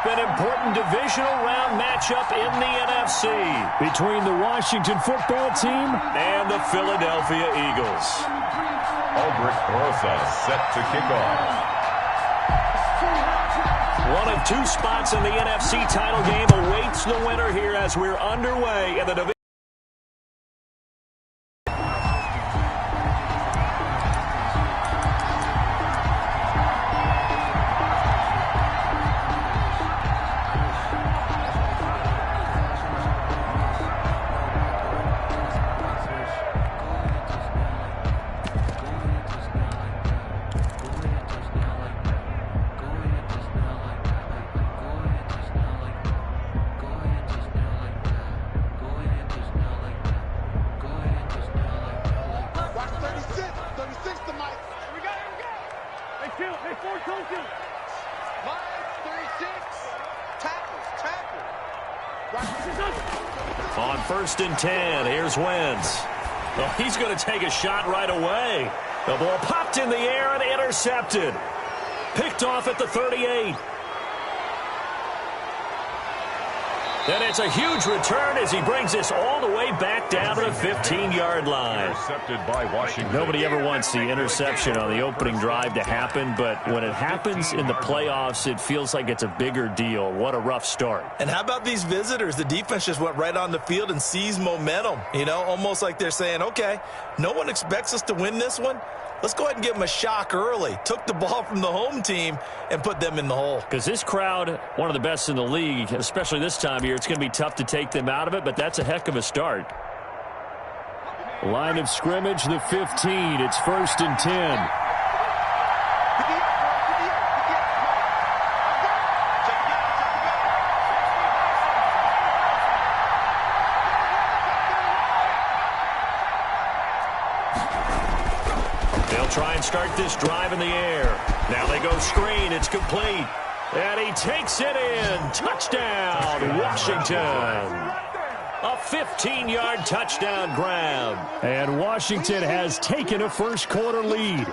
an important divisional round matchup in the NFC between the Washington football team and the Philadelphia Eagles. Aldrich Rosa set to kick off. One of two spots in the NFC title game awaits the winner here as we're underway in the division. On 1st and 10, here's Wentz. Oh, he's going to take a shot right away. The ball popped in the air and intercepted. Picked off at the 38. And it's a huge return as he brings this all the way back down to the 15-yard line. Intercepted by Washington. Nobody ever wants the interception on the opening drive to happen, but when it happens in the playoffs, it feels like it's a bigger deal. What a rough start. And how about these visitors? The defense just went right on the field and seized momentum. You know, almost like they're saying, okay, no one expects us to win this one. Let's go ahead and give them a shock early. Took the ball from the home team and put them in the hole. Because this crowd, one of the best in the league, especially this time of year, it's going to be tough to take them out of it, but that's a heck of a start. Line of scrimmage, the 15. It's 1st and 10. Try and start this drive in the air. Now they go screen. It's complete. And he takes it in. Touchdown, Washington. A 15-yard touchdown grab. And Washington has taken a first-quarter lead.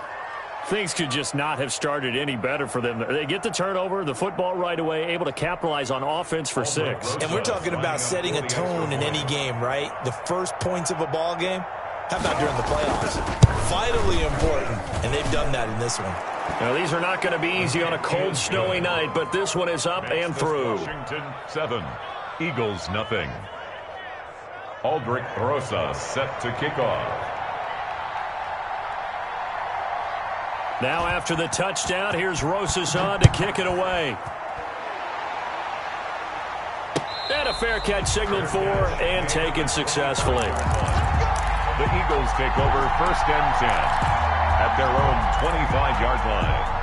Things could just not have started any better for them. They get the turnover, the football right away, able to capitalize on offense for 6. And we're talking about setting a tone in any game, right? The first points of a ball game. How about during the playoffs? Vitally important, and they've done that in this one. Now, these are not going to be easy on a cold, snowy night, but this one is up and through. Washington 7, Eagles nothing. Aldrich Rosa set to kick off. Now after the touchdown, here's Rosas on to kick it away. And a fair catch signaled for and taken successfully. The Eagles take over 1st and 10 at their own 25-yard line.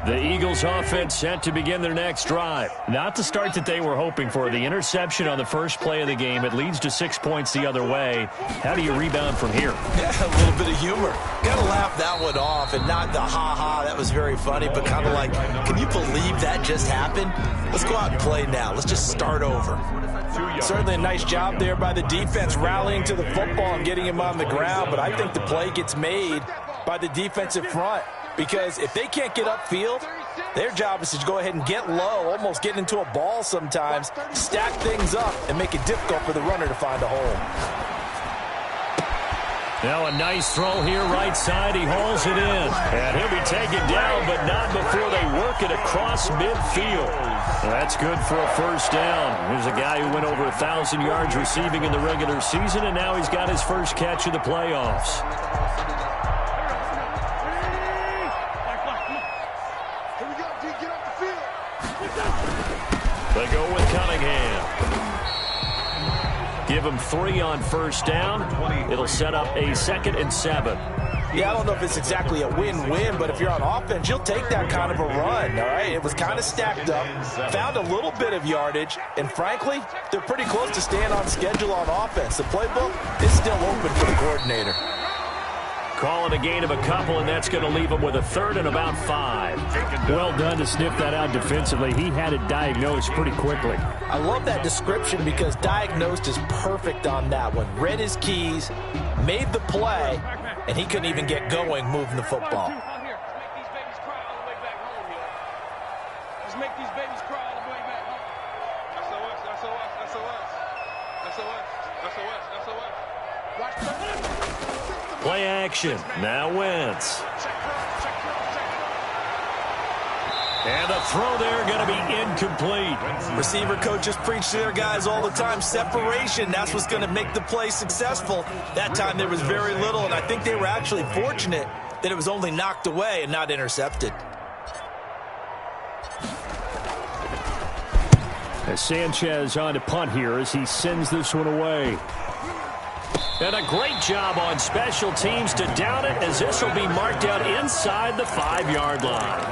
The Eagles offense set to begin their next drive. Not the start that they were hoping for. The interception on the first play of the game. It leads to 6 points the other way. How do you rebound from here? Yeah, a little bit of humor. Got to laugh that one off and not the ha-ha. That was very funny, but kind of like, can you believe that just happened? Let's go out and play now. Let's just start over. Certainly a nice job there by the defense rallying to the football and getting him on the ground, but I think the play gets made by the defensive front. Because if they can't get upfield, their job is to go ahead and get low, almost get into a ball sometimes, stack things up, and make it difficult for the runner to find a hole. Now a nice throw here, right side. He hauls it in. And he'll be taken down, but not before they work it across midfield. That's good for a first down. Here's a guy who went over 1,000 yards receiving in the regular season, and now he's got his first catch of the playoffs. They go with Cunningham. Give him 3 on first down. It'll set up a 2nd and 7. Yeah, I don't know if it's exactly a win-win, but if you're on offense, you'll take that kind of a run, all right? It was kind of stacked up, found a little bit of yardage, and frankly, they're pretty close to staying on schedule on offense. The playbook is still open for the coordinator. Call it a gain of a couple, and that's going to leave him with a third and about 5. Well done to sniff that out defensively. He had it diagnosed pretty quickly. I love that description because diagnosed is perfect on that one. Read his keys, made the play, and he couldn't even get going moving the football. Let's make these babies cry all the way back home. Play action. Now Wentz. And the throw there going to be incomplete. Receiver coaches preach to their guys all the time. Separation, that's what's going to make the play successful. That time there was very little, and I think they were actually fortunate that it was only knocked away and not intercepted. As Sanchez on to punt here as he sends this one away. And a great job on special teams to down it, as this will be marked out inside the 5-yard line.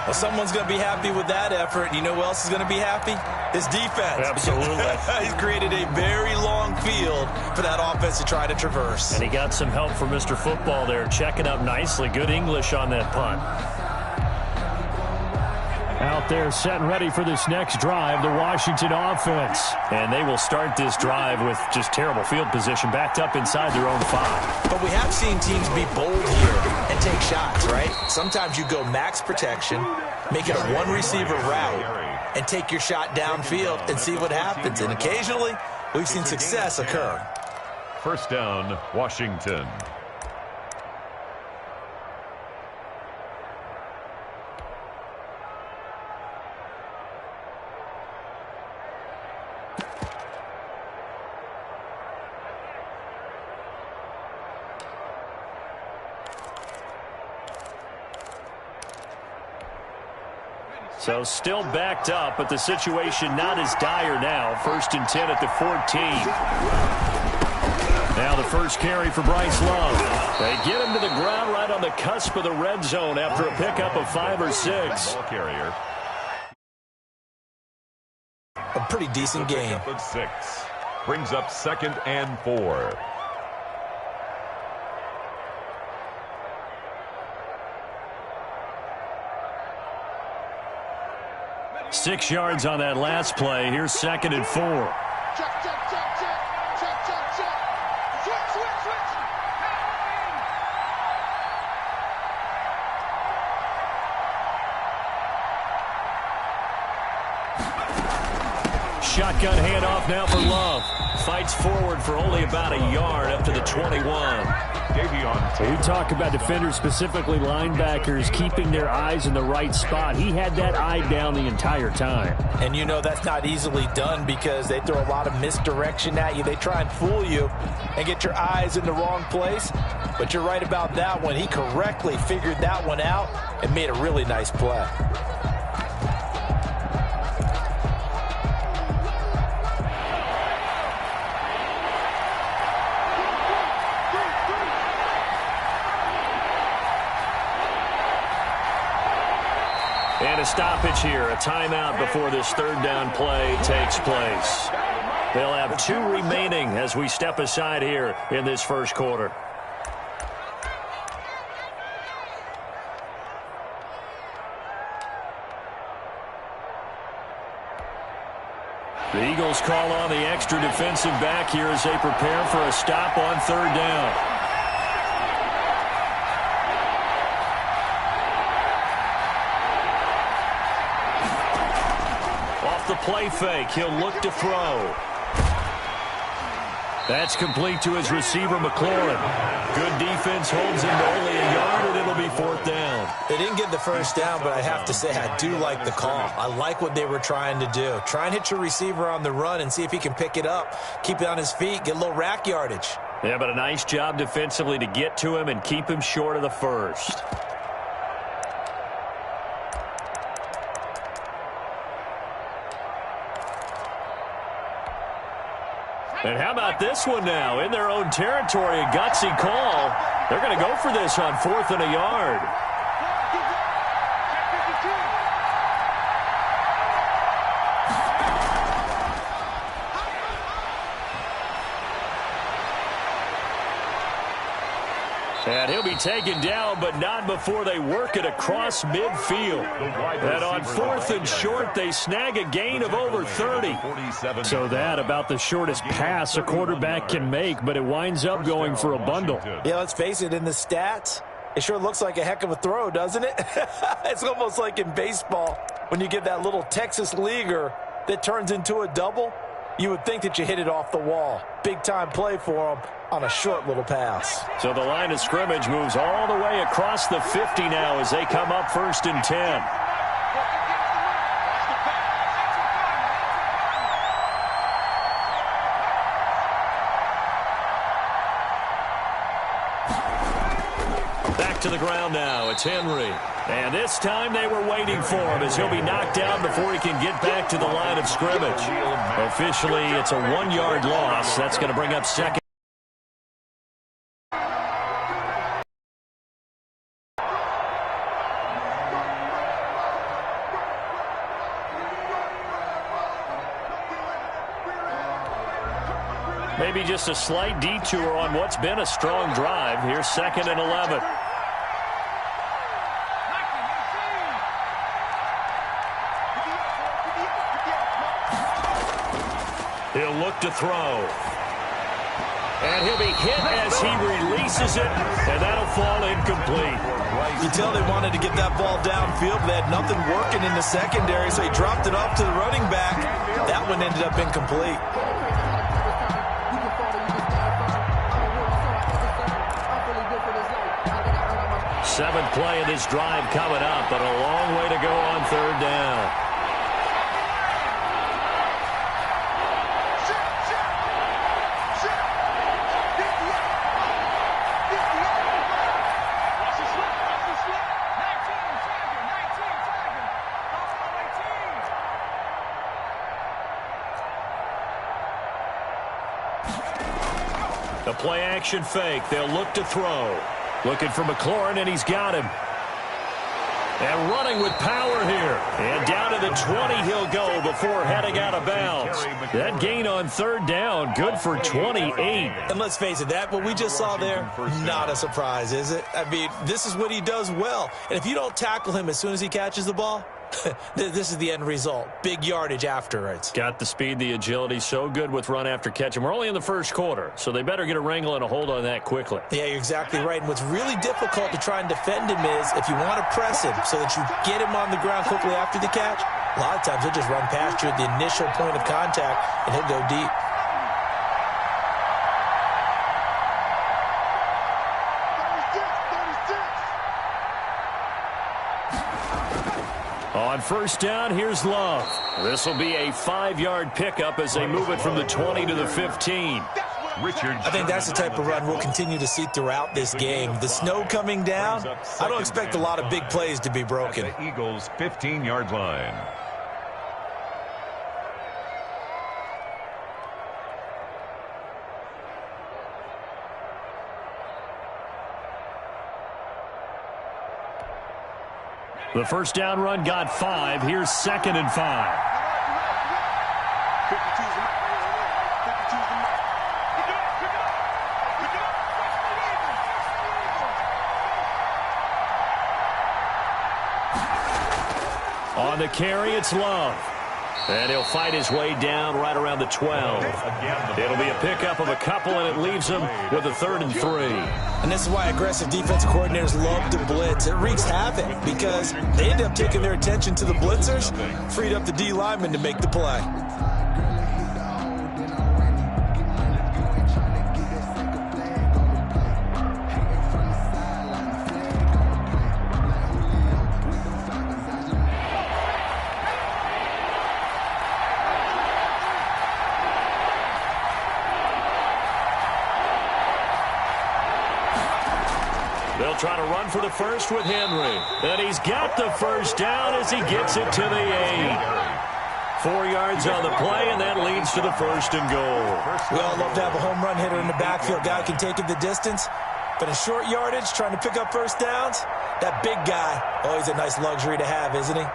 Well, someone's going to be happy with that effort. And you know who else is going to be happy? His defense. Absolutely. He's created a very long field for that offense to try to traverse. And he got some help from Mr. Football there, checking up nicely. Good English on that punt. Out there set and ready for this next drive, the Washington offense. And they will start this drive with just terrible field position, backed up inside their own 5. But we have seen teams be bold here and take shots, right? Sometimes you go max protection, make it a one-receiver route, and take your shot downfield and see what happens. And occasionally, we've seen success occur. First down, Washington. So still backed up, but the situation not as dire now. 1st and 10 at the 14. Now the first carry for Bryce Love. They get him to the ground right on the cusp of the red zone after a pickup of 5 or 6. Ball carrier. A pretty decent game. Of 6. Brings up 2nd and 4. Six yards on that last play. Here's 2nd and 4. Shotgun handoff now for Love. Fights forward for only about a yard up to the 21. We talk about defenders, specifically linebackers, keeping their eyes in the right spot. He had that eye down the entire time. And you know that's not easily done because they throw a lot of misdirection at you. They try and fool you and get your eyes in the wrong place. But you're right about that one. He correctly figured that one out and made a really nice play. And a stoppage here, a timeout before this 3rd down play takes place. They'll have 2 remaining as we step aside here in this first quarter. The Eagles call on the extra defensive back here as they prepare for a stop on 3rd down. The play fake. He'll look to throw. That's complete to his receiver, McLaurin. Good defense holds him to only a yard, and it'll be 4th down. They didn't get the first down, but I have to say I do like the call. I like what they were trying to do. Try and hit your receiver on the run and see if he can pick it up. Keep it on his feet. Get a little rack yardage. Yeah, but a nice job defensively to get to him and keep him short of the first. And how about this one now? In their own territory, a gutsy call. They're going to go for this on 4th and a yard. And he'll be taken down, but not before they work it across midfield. And on 4th and short, they snag a gain of over 30. So that about the shortest pass a quarterback can make, but it winds up going for a bundle. Yeah, let's face it, in the stats, it sure looks like a heck of a throw, doesn't it? It's almost like in baseball when you get that little Texas leaguer that turns into a double. You would think that you hit it off the wall. Big-time play for him on a short little pass. So the line of scrimmage moves all the way across the 50 now as they come up 1st and 10. Back to the ground now. It's Henry. And this time they were waiting for him as he'll be knocked down before he can get back to the line of scrimmage. Officially, it's a 1-yard loss. That's going to bring up 2nd. Maybe just a slight detour on what's been a strong drive. Here's 2nd and 11. He'll look to throw. And he'll be hit as he releases it, and that'll fall incomplete. You tell they wanted to get that ball downfield, but they had nothing working in the secondary, so he dropped it off to the running back. That one ended up incomplete. Seventh play of this drive coming up, but a long way to go on 3rd down. The play-action fake. They'll look to throw. Looking for McLaurin, and he's got him. And running with power here. And down to the 20 he'll go before heading out of bounds. That gain on 3rd down, good for 28. And let's face it, that what we just saw there, not a surprise, is it? I mean, this is what he does well. And if you don't tackle him as soon as he catches the ball, this is the end result. Big yardage afterwards. Got the speed, the agility, so good with run after catch. And we're only in the 1st quarter, so they better get a wrangle and a hold on that quickly. Yeah, you're exactly right. And what's really difficult to try and defend him is if you want to press him so that you get him on the ground quickly after the catch, a lot of times he'll just run past you at the initial point of contact, and he'll go deep. On 1st down, here's Love. This will be a 5-yard pickup as they move it from the 20 to the 15. I think that's the type of run we'll continue to see throughout this game. The snow coming down, I don't expect a lot of big plays to be broken. The Eagles' 15-yard line. The 1st down run got 5. Here's 2nd and 5. On the carry, it's Love. And he'll fight his way down right around the 12. It'll be a pickup of a couple, and it leaves him with a 3rd and 3. And this is why aggressive defensive coordinators love to blitz. It wreaks havoc because they end up taking their attention to the blitzers, freed up the D lineman to make the play. They'll try to run for the first with Henry. And he's got the 1st down as he gets it to the 8. 4 yards on the play, and that leads to the 1st and goal. We all love to have a home run hitter in the backfield. Guy can take it the distance. But in short yardage, trying to pick up 1st downs, that big guy, always a nice luxury to have, isn't he?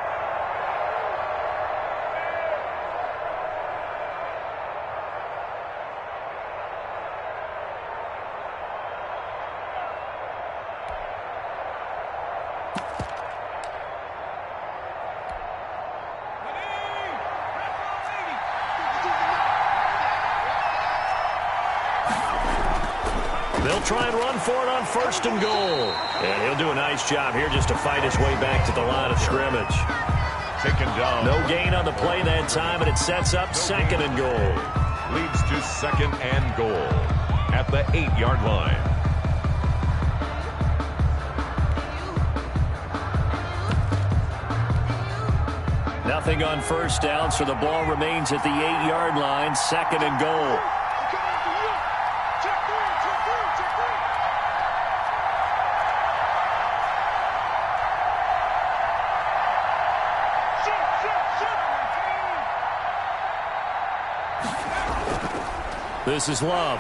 try and run for it on 1st and goal. And he'll do a nice job here just to fight his way back to the line of scrimmage. Taken down. No gain on the play that time, and it sets up 2nd and goal. Leads to 2nd and goal at the 8-yard line. Nothing on 1st down, so the ball remains at the 8-yard line, 2nd and goal. This is Love.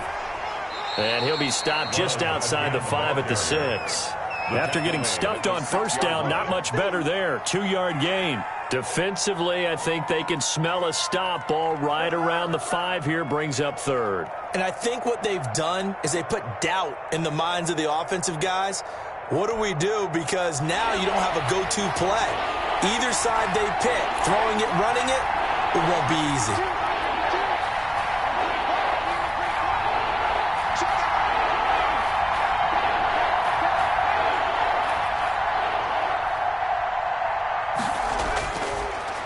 And he'll be stopped just outside the 5 at the 6. After getting stuffed on 1st down, not much better there. 2-yard gain. Defensively, I think they can smell a stop. Ball right around the 5 here, brings up 3rd. And I think what they've done is they put doubt in the minds of the offensive guys. What do we do? Because now you don't have a go-to play. Either side they pick, throwing it, running it, it won't be easy.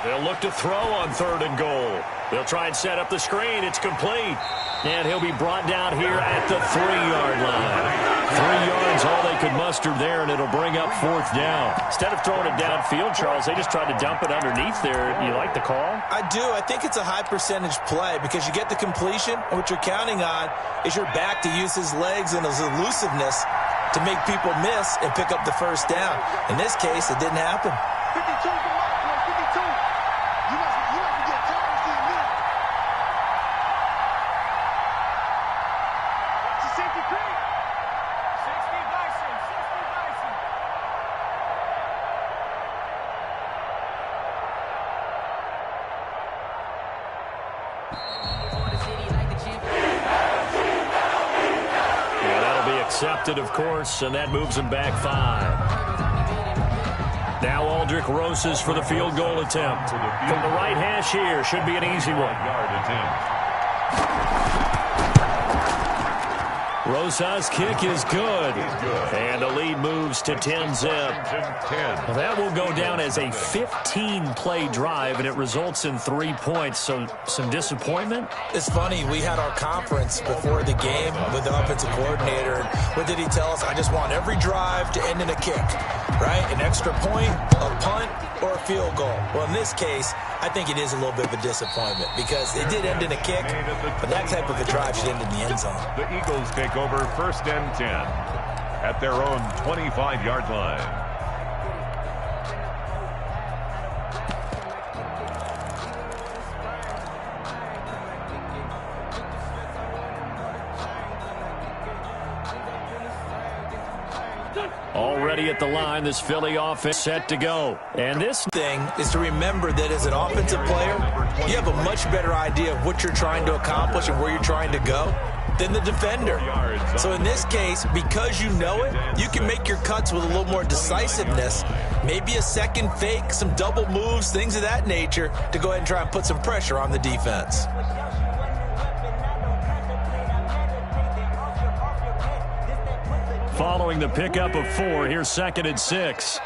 They'll look to throw on 3rd and goal. They'll try and set up the screen. It's complete. And he'll be brought down here at the 3-yard line. 3 yards, all they could muster there, and it'll bring up 4th down. Instead of throwing it downfield, Charles, they just tried to dump it underneath there. You like the call? I do. I think it's a high-percentage play because you get the completion, and what you're counting on is your back to use his legs and his elusiveness to make people miss and pick up the 1st down. In this case, it didn't happen. 52 for Mark, 52. You must be getting tired of seeing me. It's a safety creek. 60 Bison, 60 Bison. Yeah, that'll be accepted, of course, and that moves him back 5. Now Aldrich Rosas for the field goal attempt. From the right hash here, should be an easy one. Yard attempt. Rosas' kick is good. And the lead moves to 10-zip. Well, that will go down as a 15-play drive, and it results in 3 points. So some disappointment? It's funny, we had our conference before the game with the offensive coordinator. And what did he tell us? I just want every drive to end in a kick, right? An extra point, a punt, or a field goal. Well, in this case, I think it is a little bit of a disappointment because it did end in a kick, but that type of a drive should end in the end zone. The Eagles take over 1st and 10 at their own 25-yard line. Already at the line, this Philly offense set to go. And this thing is to remember that as an offensive player, you have a much better idea of what you're trying to accomplish and where you're trying to go than the defender. So in this case, because you know it, you can make your cuts with a little more decisiveness, maybe a second fake, some double moves, things of that nature, to go ahead and try and put some pressure on the defense. following the pickup of 4, here's 2nd and 6.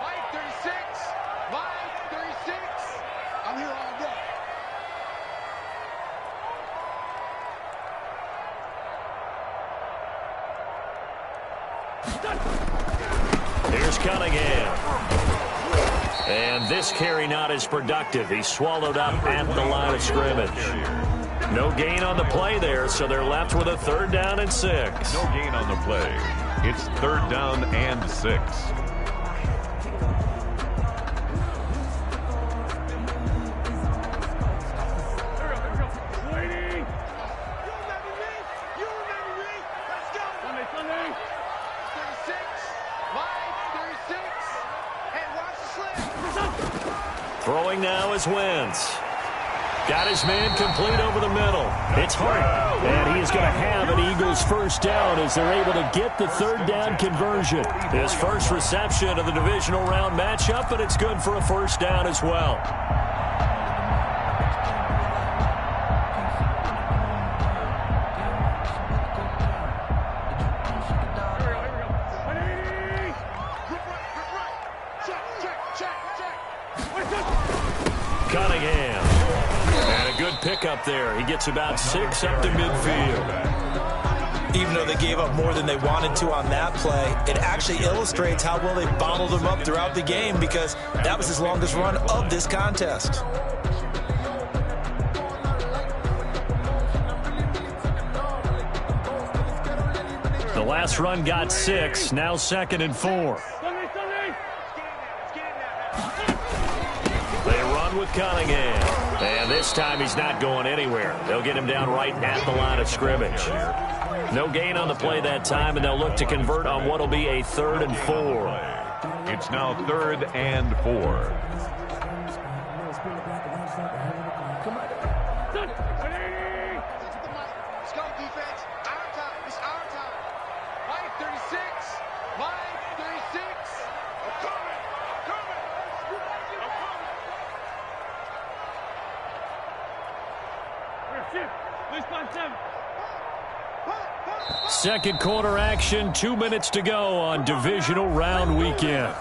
Mike 36. I'm here all day. Here's Cunningham. And this carry not as productive. He's swallowed up at the line of scrimmage. No gain on the play there, so they're left with a 3rd down and 6. No gain on the play. It's 3rd down and 6. Throwing now is Wentz. Got his man complete over the middle. It's Hart. And he is going to have an Eagles 1st down as they're able to get the 3rd down conversion. His first reception of the divisional round matchup, and it's good for a 1st down as well. Cunningham. And a good pickup there. He gets about 6 up to midfield. Even though they gave up more than they wanted to on that play, it actually illustrates how well they bottled him up throughout the game, because that was his longest run of this contest. The last run got 6, now 2nd and 4. They run with Cunningham. And this time he's not going anywhere. They'll get him down right at the line of scrimmage. No gain on the play that time, and they'll look to convert on what will be a 3rd and 4. It's now 3rd and 4. Second quarter action, 2 minutes to go on divisional round weekend.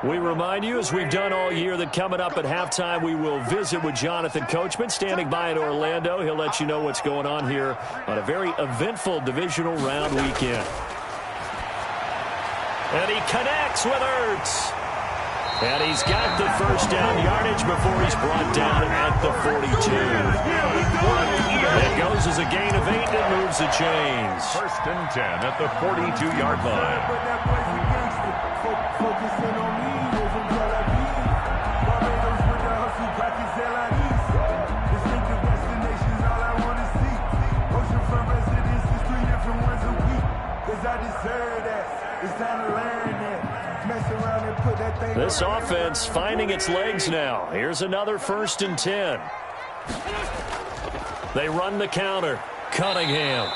We remind you, as we've done all year, that coming up at halftime, we will visit with Jonathan Coachman, standing by in Orlando. He'll let you know what's going on here on a very eventful divisional round weekend. And he connects with Ertz. And he's got the first down yardage before he's brought down at the 42. It goes as a gain of 8 and moves the chains. 1st and 10 at the 42-yard line. Focusing on me, over Barbados with the hustle, crackers, distinctive destinations, all I want to see. Oceanfront residences, 3 different ones a week. Cause I deserve that. It's time to learn that. Mess around and put that thing. This offense finding its legs now. Here's another 1st and 10. They run the counter. Cunningham.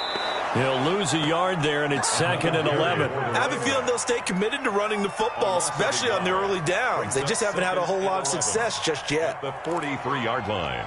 He'll lose a yard there, and it's 2nd and 11. I have a feeling they'll stay committed to running the football, especially on the early downs. They just haven't had a whole lot of success just yet. The 43-yard line.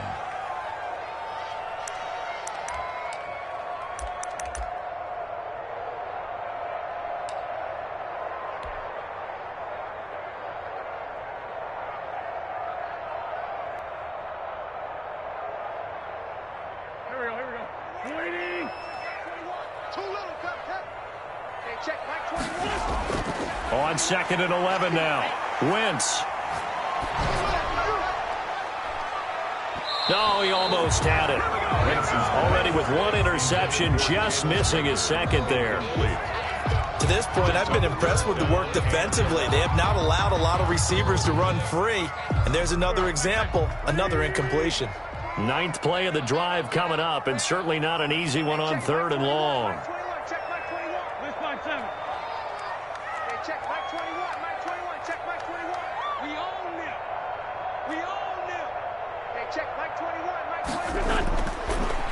On 2nd and 11 now. Wentz. No, he almost had it. Wentz is already with 1 interception, just missing his 2nd there. To this point, I've been impressed with the work defensively. They have not allowed a lot of receivers to run free. And there's another example, another incompletion. 9th play of the drive coming up, and certainly not an easy one on 3rd and long.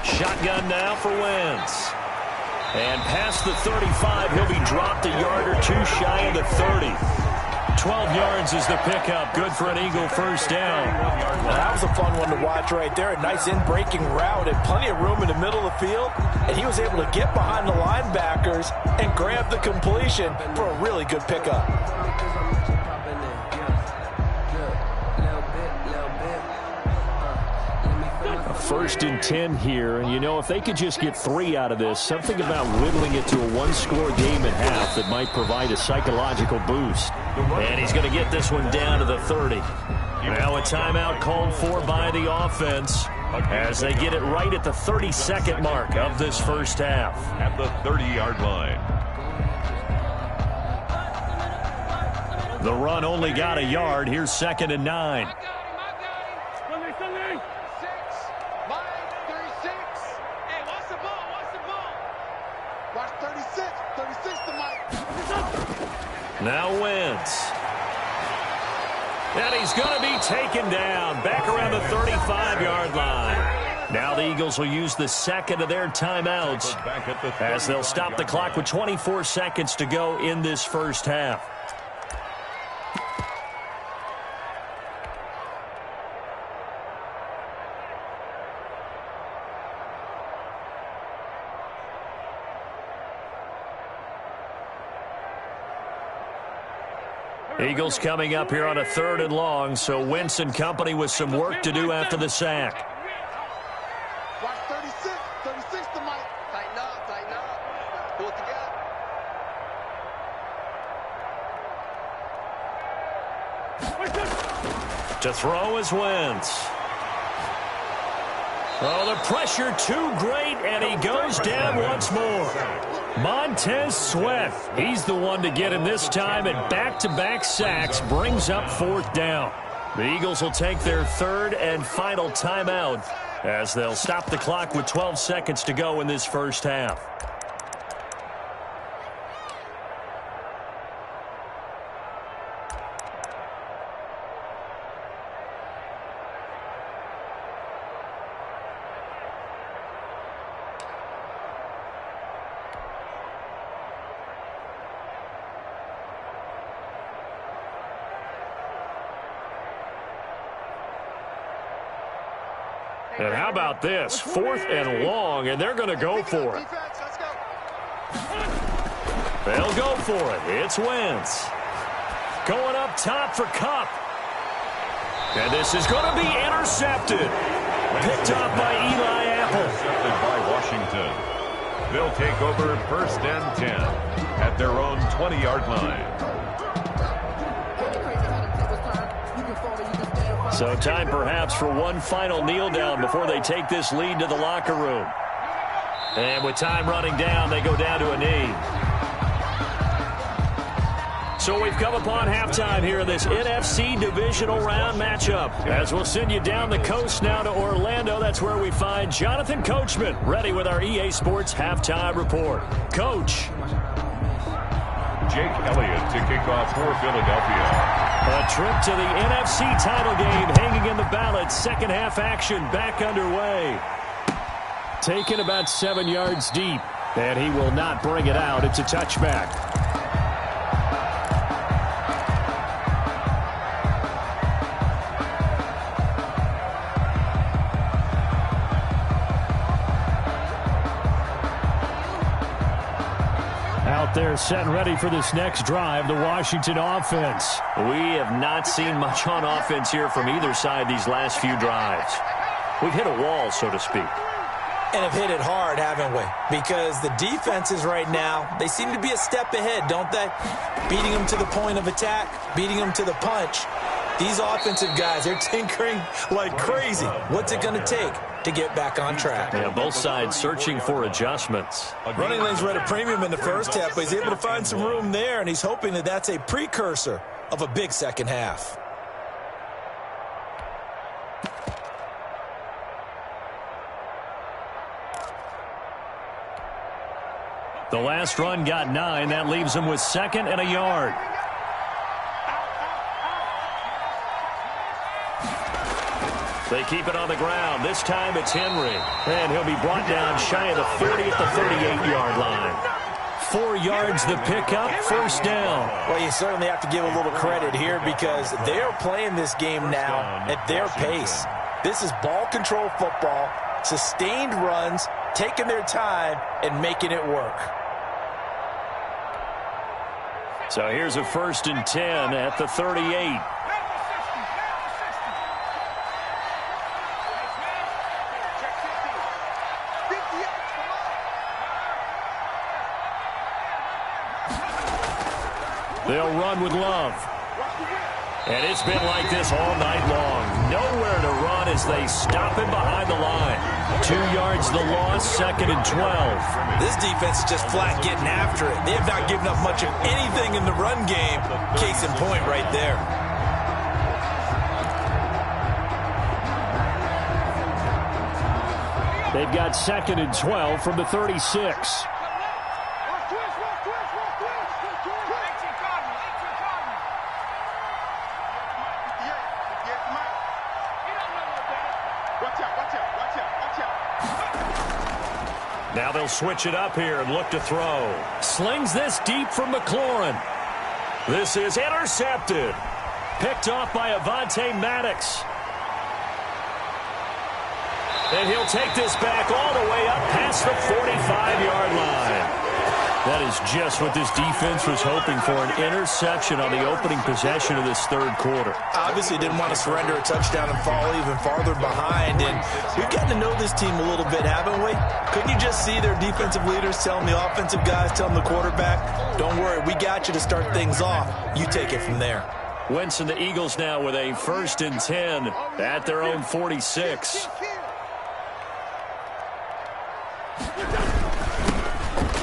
Shotgun now for Wentz. And past the 35, he'll be dropped a yard or 2 shy of the 30. 12 yards is the pickup. Good for an Eagle first down. Well, that was a fun one to watch right there. A nice in-breaking route and plenty of room in the middle of the field. And he was able to get behind the linebackers and grab the completion for a really good pickup. 1st and 10 here, and you know, if they could just get 3 out of this, something about whittling it to a 1-score game at half that might provide a psychological boost. And he's going to get this one down to the 30. Now a timeout called for by the offense as they get it right at the 32nd mark of this first half. At the 30-yard line. The run only got a yard. Here's 2nd and 9. Now Wentz. And he's going to be taken down back around the 35-yard line. Now the Eagles will use the 2nd of their timeouts as they'll stop the clock with 24 seconds to go in this first half. Eagles coming up here on a 3rd and long, so Wentz and company with some work to do after the sack. Watch 36. 36 to Mike. Tighten up, tighten up. Pull it together. To throw is Wentz. Oh, the pressure too great, and he goes down once more. Montez Sweat, he's the one to get him this time, and back-to-back sacks brings up 4th down. The Eagles will take their 3rd and final timeout as they'll stop the clock with 12 seconds to go in this first half. And how about this? 4th and long, and they're going to go for it. They'll go for it. It's Wentz. Going up top for Kupp. And this is going to be intercepted. Picked off by Eli Apple. Intercepted by Washington. They'll take over 1st and 10 at their own 20-yard line. So time perhaps for one final kneel down before they take this lead to the locker room. And with time running down, they go down to a knee. So we've come upon halftime here in this NFC divisional round matchup. As we'll send you down the coast now to Orlando, that's where we find Jonathan Coachman ready with our EA Sports halftime report. Coach. Jake Elliott to kick off for Philadelphia. A trip to the NFC title game hanging in the balance. Second half action back underway. Taken about 7 yards deep, and he will not bring it out. It's a touchback. Out there set and ready for this next drive, the Washington offense. We have not seen much on offense here from either side these last few drives. We've hit a wall, so to speak. And have hit it hard, haven't we? Because the defenses right now, they seem to be a step ahead, don't they? Beating them to the point of attack, beating them to the punch. These offensive guys, they're tinkering like crazy. What's it going to take to get back on track? Yeah, both sides searching for adjustments. Running lanes were at a premium in the first half, but he's able to find some room there, and he's hoping that that's a precursor of a big second half. The last run got 9. That leaves him with 2nd and a yard. They keep it on the ground. This time it's Henry. And he'll be brought down shy of the 30 at the 38-yard line. 4 yards the pickup, 1st down. Well, you certainly have to give a little credit here because they're playing this game now at their pace. This is ball control football, sustained runs, taking their time, and making it work. So here's a 1st and 10 at the 38. They'll run with Love. And it's been like this all night long. Nowhere to run as they stop him behind the line. 2 yards the loss, 2nd and 12. This defense is just flat getting after it. They have not given up much of anything in the run game. Case in point right there. They've got 2nd and 12 from the 36. Now they'll switch it up here and look to throw. Slings this deep from McLaurin. This is intercepted. Picked off by Avonte Maddox. And he'll take this back all the way up past the 45-yard line. That is just what this defense was hoping for, an interception on the opening possession of this third quarter. Obviously didn't want to surrender a touchdown and fall even farther behind, and we've gotten to know this team a little bit, haven't we? Couldn't you just see their defensive leaders telling the offensive guys, telling the quarterback, don't worry, we got you to start things off. You take it from there. Wentz and the Eagles now with a 1st and 10 at their own 46.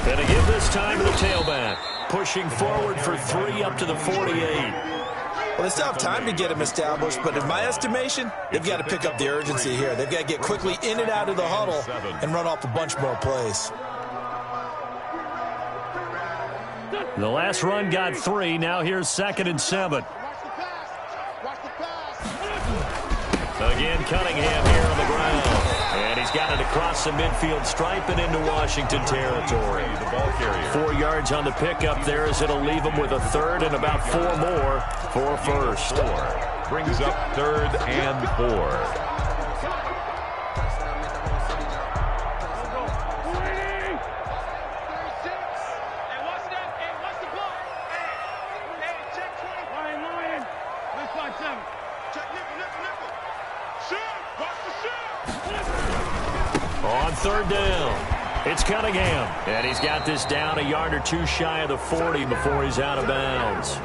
And to give this time to the tailback. Pushing forward for 3 up to the 48. Well, they still have time to get him established, but in my estimation, they've got to pick up the urgency here. They've got to get quickly in and out of the huddle and run off a bunch more plays. The last run got 3. Now here's 2nd and 7. Again, Cunningham here on the ground. And he's got it across the midfield stripe and into Washington territory. 4 yards on the pickup there as it'll leave him with a 3rd and about 4 more for 1st. Brings up 3rd and 4. On 3rd down, it's Cunningham. And he's got this down a yard or 2 shy of the 40 before he's out of bounds.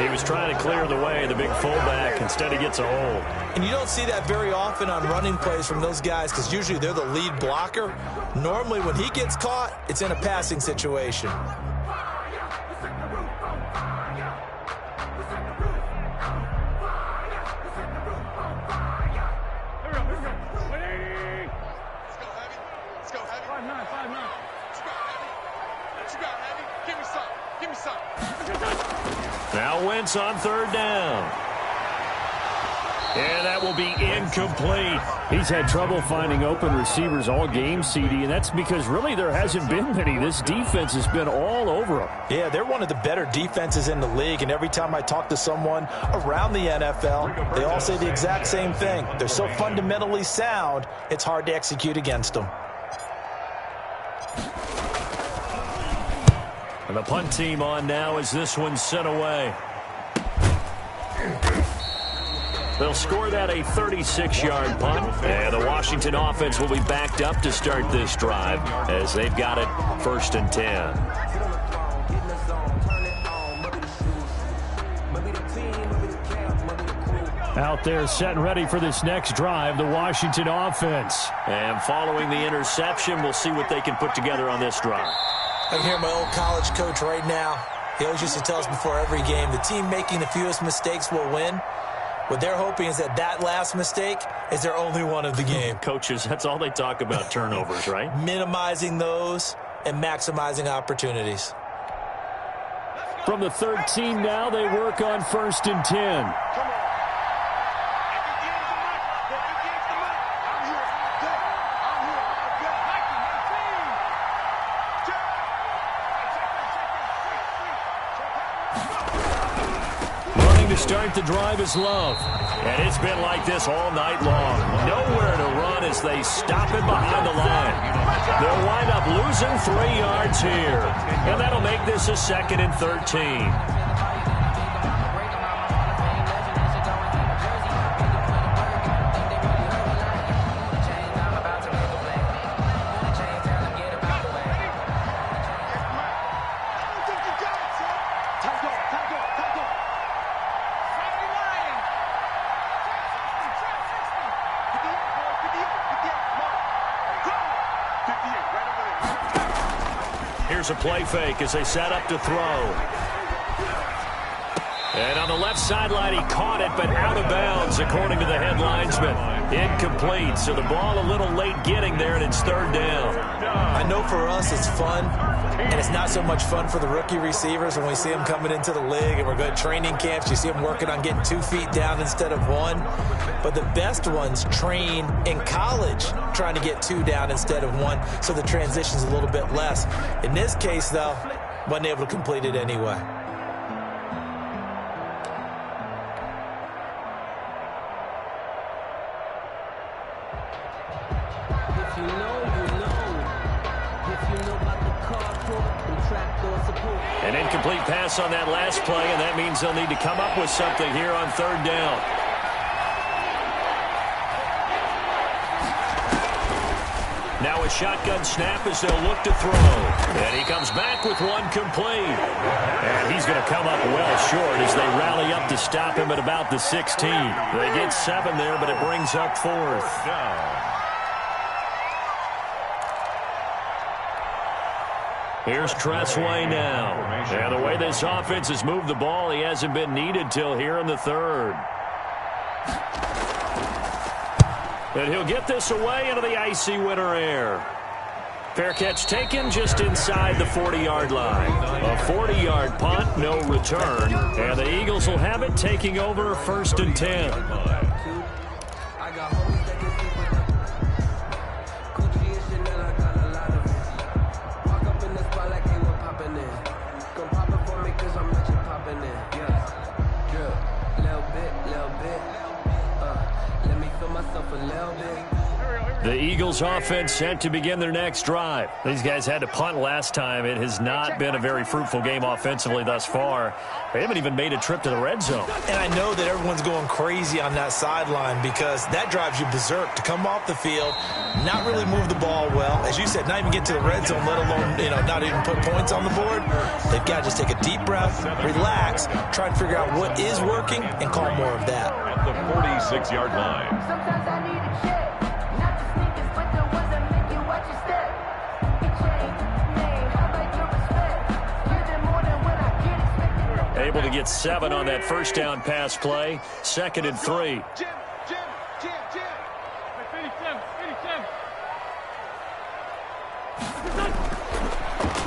He was trying to clear the way, the big fullback. Instead, he gets a hold. And you don't see that very often on running plays from those guys because usually they're the lead blocker. Normally, when he gets caught, it's in a passing situation. Now Wentz on 3rd down. And that will be incomplete. He's had trouble finding open receivers all game, CD, and that's because really there hasn't been many. This defense has been all over him. Yeah, they're one of the better defenses in the league, and every time I talk to someone around the NFL, they all say the exact same thing. They're so fundamentally sound, it's hard to execute against them. And the punt team on now as this one's sent away. They'll score that a 36-yard punt. And the Washington offense will be backed up to start this drive as they've got it 1st and 10. Out there set and ready for this next drive, the Washington offense. And following the interception, we'll see what they can put together on this drive. I can hear my old college coach right now. He always used to tell us before every game, the team making the fewest mistakes will win. What they're hoping is that that last mistake is their only one of the game. Coaches, that's all they talk about, turnovers, right? Minimizing those and maximizing opportunities. From the 13 now, they work on 1st and 10. To start the drive is Love. And it's been like this all night long. Nowhere to run as they stop him behind the line. They'll wind up losing 3 yards here. And that'll make this a 2nd and 13. Here's a play fake as they set up to throw. And on the left sideline, he caught it, but out of bounds, according to the head linesman. Incomplete, so the ball a little late getting there, and it's 3rd down. I know for us it's fun, and it's not so much fun for the rookie receivers when we see them coming into the league and we're going to training camps. You see them working on getting 2 feet down instead of 1. But the best ones train in college trying to get 2 down instead of 1, so the transition's a little bit less. In this case, though, wasn't able to complete it anyway. If you know, you know. If you know about the carport and track incomplete pass on that last play, and that means they'll need to come up with something here on third down. Now a shotgun snap as they'll look to throw. And he comes back with one complete. And he's going to come up well short as they rally up to stop him at about the 16. They get 7 there, but it brings up 4th. Here's Tressway now. And the way this offense has moved the ball, he hasn't been needed till here in the 3rd. And he'll get this away into the icy winter air. Fair catch taken just inside the 40-yard line. A 40-yard punt, no return. And the Eagles will have it, taking over 1st and 10. The Eagles offense set to begin their next drive. These guys had to punt last time. It has not been a very fruitful game offensively thus far. They haven't even made a trip to the red zone. And I know that everyone's going crazy on that sideline because that drives you berserk to come off the field, not really move the ball well. As you said, not even get to the red zone, let alone, not even put points on the board. They've got to just take a deep breath, relax, try and figure out what is working, and call more of that. At the 46-yard line. Sometimes I need a check. Not the sneakers, but the ones that make you watch your step. Get chain, name, how about your respect? Give them more than when I get expected. Able to get 7 on that first down pass play. 2nd and 3. Jim. 87.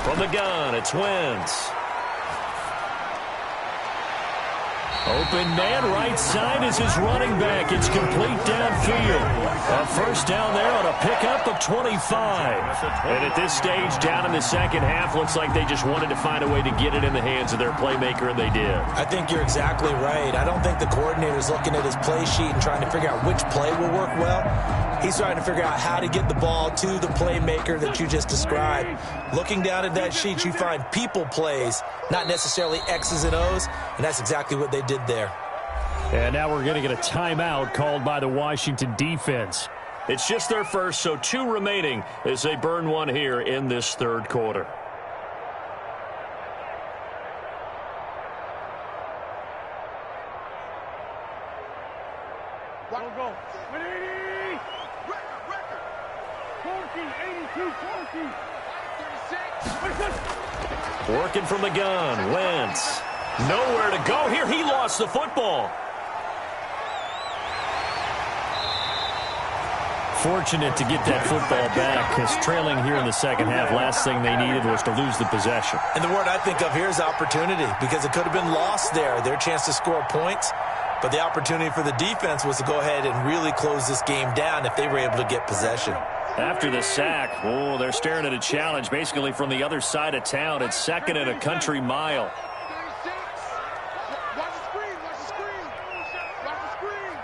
From the gun, it's Wentz. Open man right side is his running back. It's complete downfield. A first down there on a pickup of 25. And at this stage, down in the second half, looks like they just wanted to find a way to get it in the hands of their playmaker, and they did. I think you're exactly right. I don't think the coordinator's looking at his play sheet and trying to figure out which play will work well. He's trying to figure out how to get the ball to the playmaker that you just described. Looking down at that sheet, you find people plays, not necessarily X's and O's, and that's exactly what they did there. And now we're going to get a timeout called by the Washington defense. It's just their first, so 2 remaining as they burn one here in this 3rd quarter. Go. 180. Record. 14, 82, 14. Working from the gun, Wentz. Nowhere to go here. He lost the football. Fortunate to get that football back, because trailing here in the second half, last thing they needed was to lose the possession. And the word I think of here is opportunity, because it could have been lost there, their chance to score points. But the opportunity for the defense was to go ahead and really close this game down if they were able to get possession. After the sack, they're staring at a challenge basically from the other side of town. It's 2nd and a country mile. 36. Watch the screen.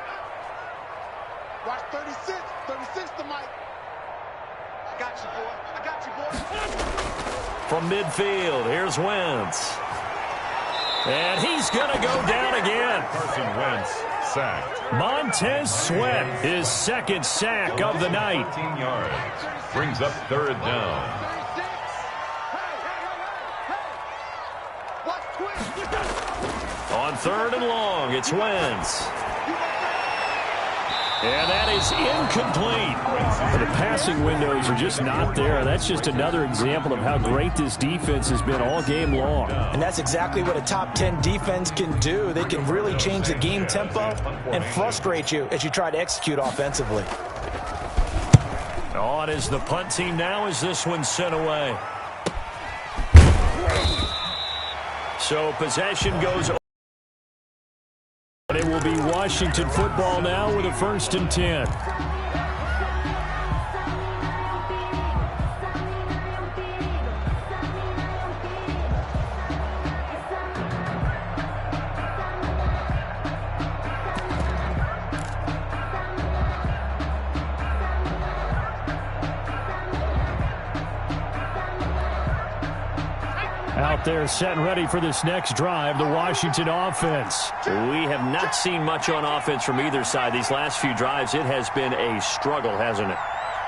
Watch 36. 36 to Mike. I got you, boy. From midfield, here's Wentz. And he's going to go down again. Carson Wentz sacked. Montez Sweat, his 2nd sack of the night. 18 yards. Brings up 3rd down. 36. Watch quick. On 3rd and long, it's Wentz. And that is incomplete. The passing windows are just not there. That's just another example of how great this defense has been all game long. And that's exactly what a top 10 defense can do. They can really change the game tempo and frustrate you as you try to execute offensively. On is the punt team now as this one's sent away. So possession goes. It will be Washington football now with a 1st and 10. Out there set and ready for this next drive, the Washington offense. We have not seen much on offense from either side. These last few drives, it has been a struggle, hasn't it?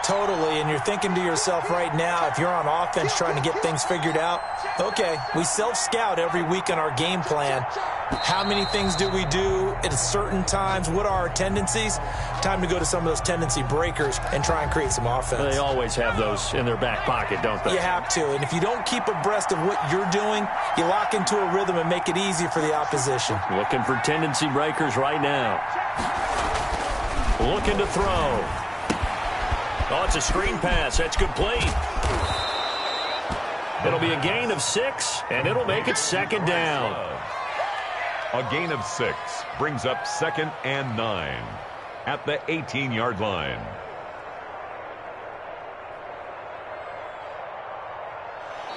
Totally, and you're thinking to yourself right now, if you're on offense trying to get things figured out, okay, we self-scout every week on our game plan. How many things do we do at certain times? What are our tendencies? Time to go to some of those tendency breakers and try and create some offense. They always have those in their back pocket, don't they? You have to, and if you don't keep abreast of what you're doing, you lock into a rhythm and make it easy for the opposition. Looking for tendency breakers right now. Looking to throw. Oh, it's a screen pass. That's complete. It'll be a gain of 6, and it'll make it second down. A gain of 6 brings up 2nd and 9 at the 18-yard line.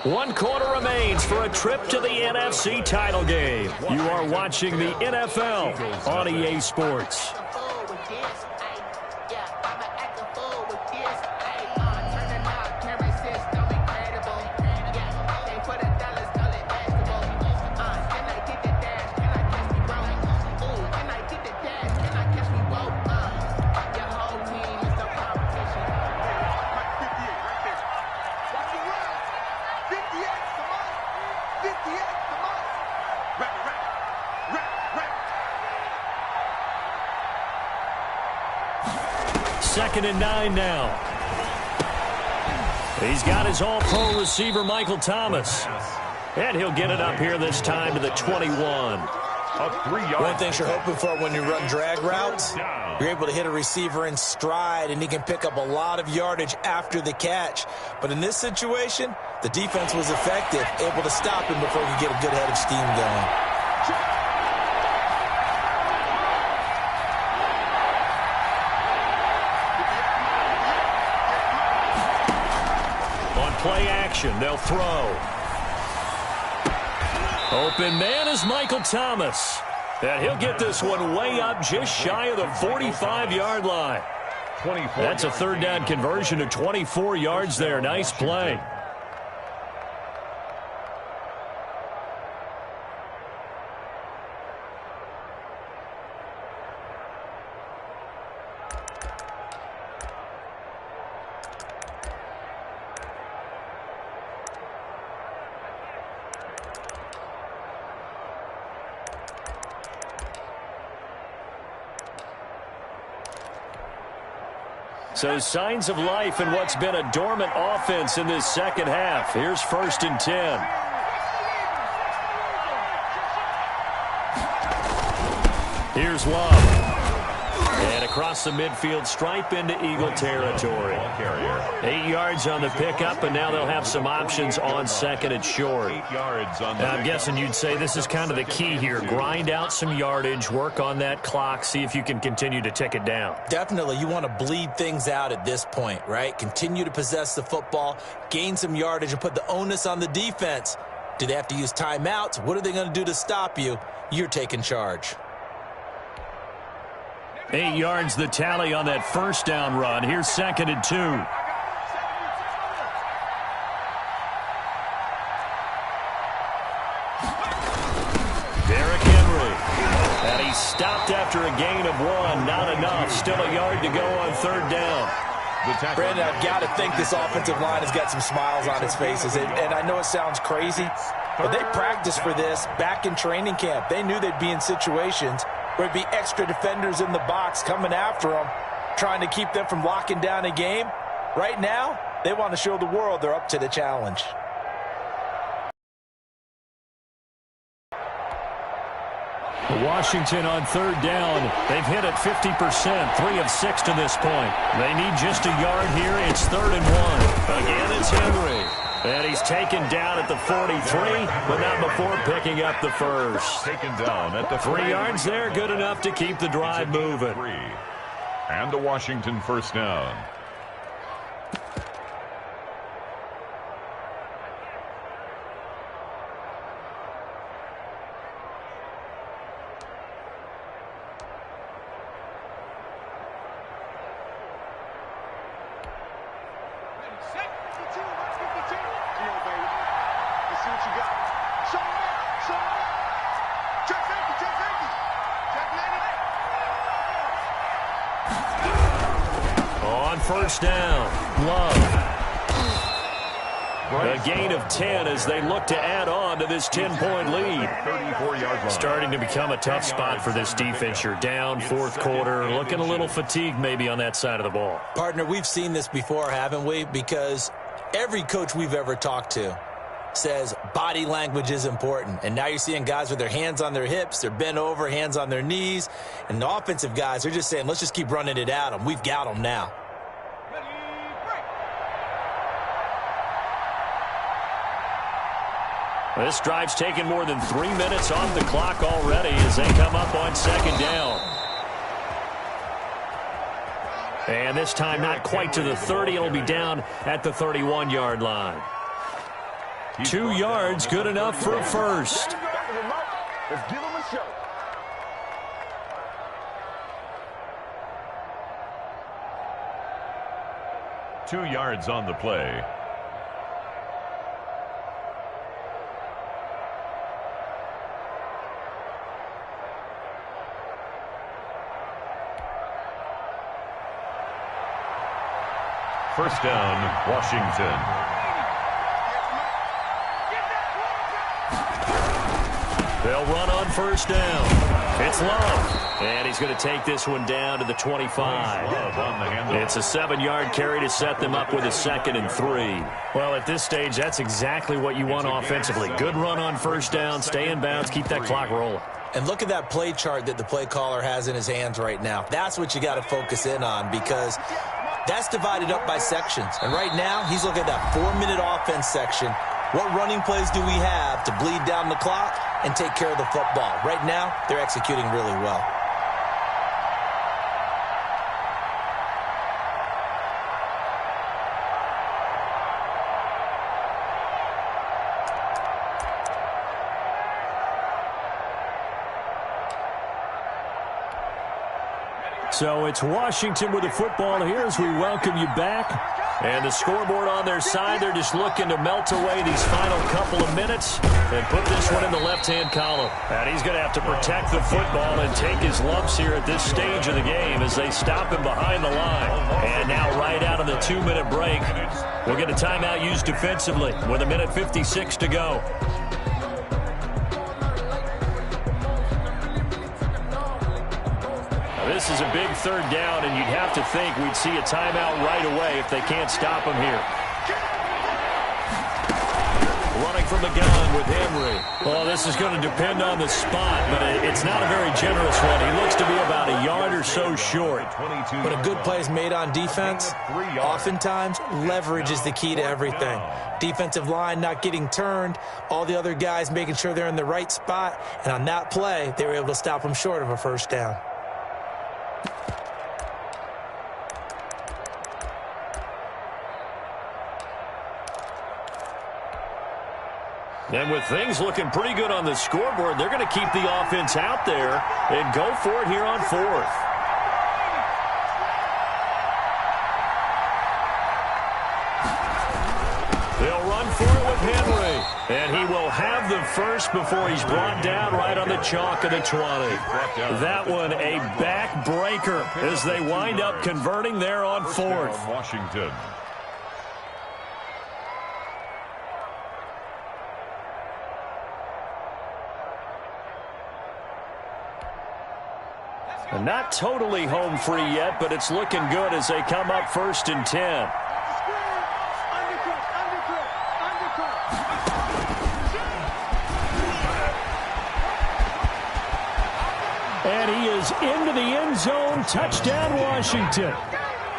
One quarter remains for a trip to the NFC title game. You are watching the NFL on EA Sports. Second and 9 now. He's got his all-pro receiver, Michael Thomas. And he'll get it up here this time to the 21. One thing you're hoping for when you run drag routes, you're able to hit a receiver in stride, and he can pick up a lot of yardage after the catch. But in this situation, the defense was effective, able to stop him before he could get a good head of steam going. Play action. They'll throw. Open man is Michael Thomas. And he'll get this one way up just shy of the 45-yard line. That's a third down conversion to 24 yards there. Nice play. So signs of life in what's been a dormant offense in this second half. Here's 1st and 10. Here's Love. And across the midfield stripe into Eagle territory. 8 yards on the pickup, and now they'll have some options on second and short. I'm guessing you'd say this is kind of the key here. Grind out some yardage, work on that clock, see if you can continue to tick it down. Definitely. You want to bleed things out at this point, right? Continue to possess the football, gain some yardage, and put the onus on the defense. Do they have to use timeouts? What are they going to do to stop you? You're taking charge. 8 yards the tally on that first down run. Here's 2nd and 2. Derrick Henry. And he stopped after a gain of 1. Not enough. Still a yard to go on 3rd down. Brandon, I've got to think this offensive line has got some smiles on its faces. And I know it sounds crazy, but they practiced for this back in training camp. They knew they'd be in situations where it'd be extra defenders in the box coming after them, trying to keep them from locking down a game. Right now, they want to show the world they're up to the challenge. Washington on 3rd down. They've hit it 50%, 3 of 6 to this point. They need just a yard here. It's 3rd and 1. Again, it's Henry. And he's taken down at the 43, but not before picking up the first. Taken down at the 3 yards there, good enough to keep the drive moving. And a Washington first down. See what you got. first down. Love. A gain of 10 as they look to add on to this 10-point lead. 34-yard line. Starting to become a tough spot for this defense. You're down fourth quarter, looking a little fatigued maybe on that side of the ball. Partner, we've seen this before, haven't we? Because every coach we've ever talked to says body language is important. And now you're seeing guys with their hands on their hips, they're bent over, hands on their knees. And the offensive guys are just saying, let's just keep running it at them. We've got them now. This drive's taken more than 3 minutes off the clock already as they come up on second down. And this time not quite to the 30. It'll be down at the 31-yard line. 2 yards, good enough for a first. Let's give him a show. Two yards on the play. First down, Washington. They'll run on first down. It's Love. And he's going to take this one down to the 25. It's a 7-yard carry to set them up with a 2nd and 3. Well, at this stage, that's exactly what you want offensively. Good run on first down, stay in bounds, keep that clock rolling. And look at that play chart that the play caller has in his hands right now. That's what you got to focus in on because that's divided up by sections. And right now, he's looking at that 4-minute offense section. What running plays do we have to bleed down the clock and take care of the football? Right now, they're executing really well. So it's Washington with the football here as we welcome you back. And the scoreboard on their side, they're just looking to melt away these final couple of minutes and put this one in the left-hand column. And he's going to have to protect the football and take his lumps here at this stage of the game as they stop him behind the line. And now right out of the 2-minute break, we'll get a timeout used defensively with 1:56 to go. This is a big third down, and you'd have to think we'd see a timeout right away if they can't stop him here. Running from the gun with Henry. Well, this is going to depend on the spot, but it's not a very generous one. He looks to be about a yard or so short. But a good play is made on defense. Oftentimes, leverage is the key to everything. Defensive line not getting turned, all the other guys making sure they're in the right spot, and on that play, they were able to stop him short of a first down. And with things looking pretty good on the scoreboard, they're going to keep the offense out there and go for it here on 4th. They'll run for it with Henry. And he will have the first before he's brought down right on the chalk of the 20. That one a backbreaker as they wind up converting there on 4th. Washington. Not totally home free yet, but it's looking good as they come up 1st and 10. And he is into the end zone. Touchdown, Washington.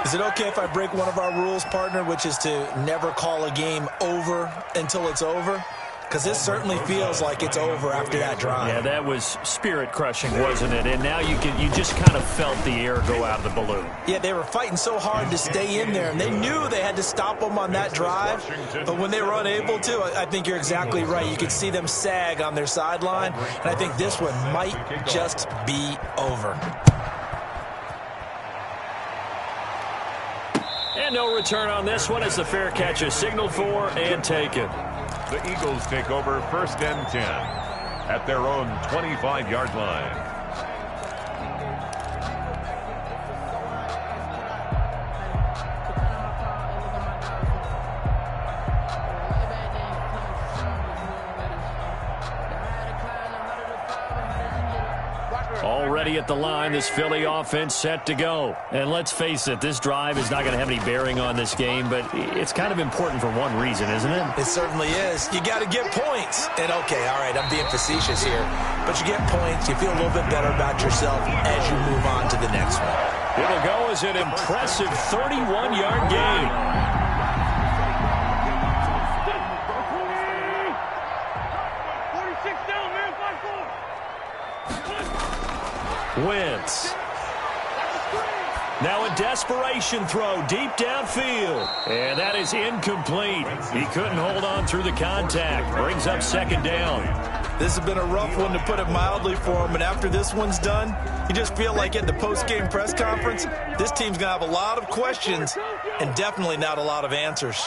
Is it okay if I break one of our rules, partner, which is to never call a game over until it's over? Because this certainly feels like it's over after that drive. Yeah, that was spirit-crushing, wasn't it? And now you just kind of felt the air go out of the balloon. Yeah, they were fighting so hard to stay in there, and they knew they had to stop them on that drive. But when they were unable to, I think you're exactly right. You could see them sag on their sideline, and I think this one might just be over. And no return on this one as the fair catch is signaled for and taken. The Eagles take over 1st and 10 at their own 25-yard line. ready at the line. This Philly offense set to go. And let's face it, this drive is not going to have any bearing on this game, but it's kind of important for one reason, isn't it? It certainly is. You got to get points. And, okay, all right, I'm being facetious here. But you get points, you feel a little bit better about yourself as you move on to the next one. It'll go as an impressive 31-yard gain. Wentz. Now a desperation throw deep downfield. And that is incomplete. He couldn't hold on through the contact. Brings up second down. This has been a rough one, to put it mildly, for him. And after this one's done, you just feel like at the post-game press conference, this team's going to have a lot of questions and definitely not a lot of answers.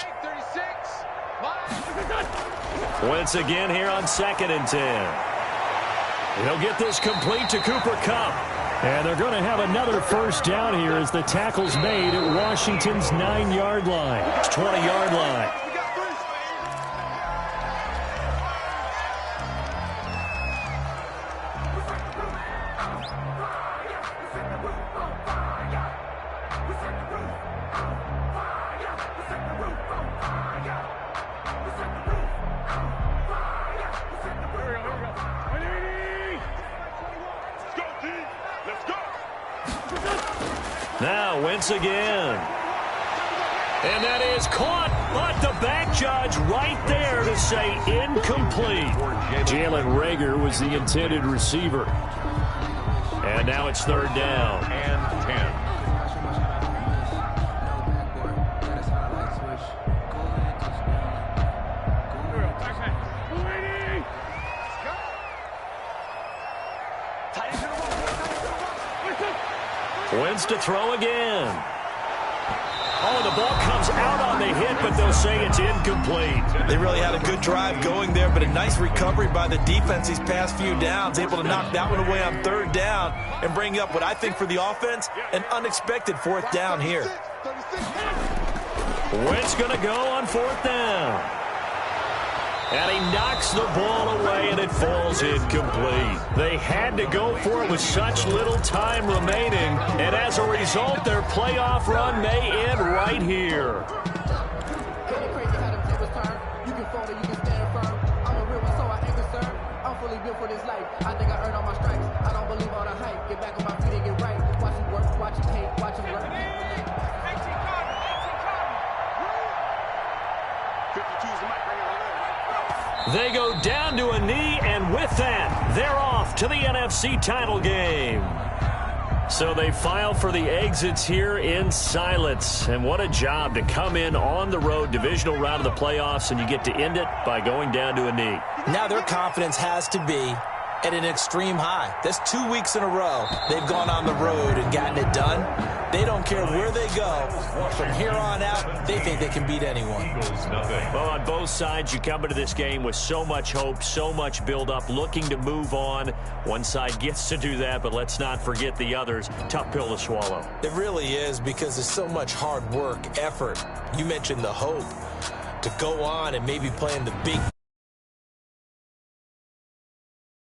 Wentz again here on 2nd and 10. He'll get this complete to Cooper Kupp. And they're going to have another first down here as the tackle's made at Washington's 9-yard line. It's 20-yard line. Now Wentz again. And that is caught, but the back judge right there to say incomplete. Jalen Reagor was the intended receiver. And now it's 3rd down. And 10. Wentz to throw again. Oh, the ball comes out on the hit, but they'll say it's incomplete. They really had a good drive going there, but a nice recovery by the defense these past few downs, able to knock that one away on 3rd down and bring up what I think for the offense, an unexpected 4th down here. Wentz going to go on 4th down. And he knocks the ball away, and it falls incomplete. They had to go for it with such little time remaining, and as a result, their playoff run may end right here. They go down to a knee, and with that, they're off to the NFC title game. So they file for the exits here in silence. And what a job to come in on the road, divisional round of the playoffs, and you get to end it by going down to a knee. Now their confidence has to be at an extreme high. That's 2 weeks in a row they've gone on the road and gotten it done. They don't care where they go. From here on out, they think they can beat anyone. Well, on both sides, you come into this game with so much hope, so much build-up, looking to move on. One side gets to do that, but let's not forget the others. Tough pill to swallow. It really is, because there's so much hard work, effort. You mentioned the hope to go on and maybe play in the big